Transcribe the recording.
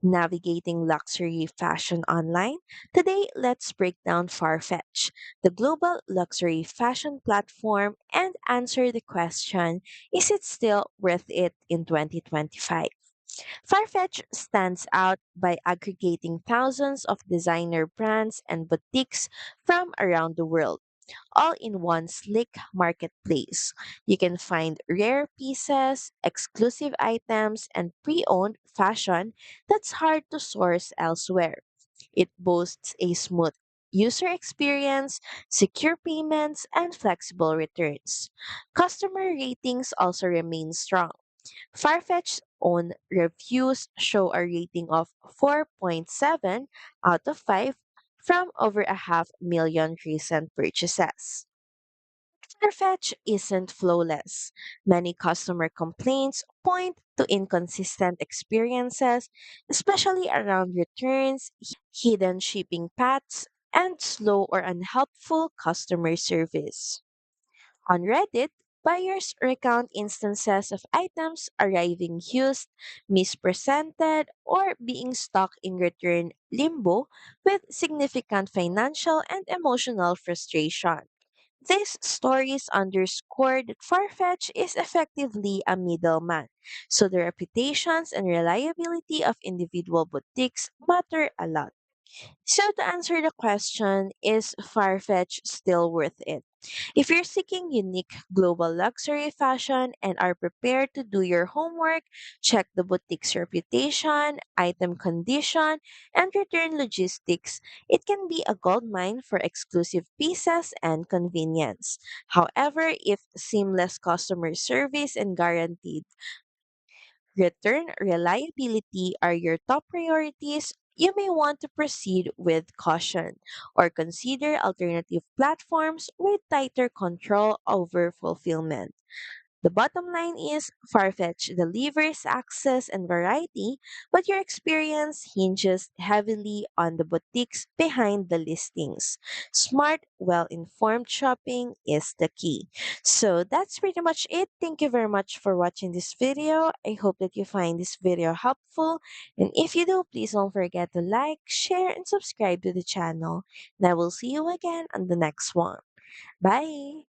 navigating luxury fashion online. Today, let's break down Farfetch, the global luxury fashion platform, and answer the question, is it still worth it in 2025? Farfetch stands out by aggregating thousands of designer brands and boutiques from around the world, all in one sleek marketplace. You can find rare pieces, exclusive items, and pre owned fashion that's hard to source elsewhere. It boasts a smooth user experience, secure payments, and flexible returns. Customer ratings also remain strong. Farfetch's own reviews show a rating of 4.7 out of 5 from over a half million recent purchases. Farfetch isn't flawless. Many customer complaints point to inconsistent experiences, especially around returns, hidden shipping paths, and slow or unhelpful customer service. On Reddit, buyers recount instances of items arriving used, mispresented, or being stuck in return limbo with significant financial and emotional frustration. These stories underscore that Farfetch is effectively a middleman, so the reputations and reliability of individual boutiques matter a lot. So to answer the question, is Farfetch still worth it? If you're seeking unique global luxury fashion and are prepared to do your homework, check the boutique's reputation, item condition, and return logistics, it can be a goldmine for exclusive pieces and convenience. However, if seamless customer service and guaranteed return reliability are your top priorities, you may want to proceed with caution or consider alternative platforms with tighter control over fulfillment. The bottom line is Farfetch delivers access and variety, but your experience hinges heavily on the boutiques behind the listings. Smart, well informed shopping is the key. So that's pretty much it. Thank you very much for watching this video. I hope that you find this video helpful. And if you do, please don't forget to like, share, and subscribe to the channel. And I will see you again on the next one. Bye!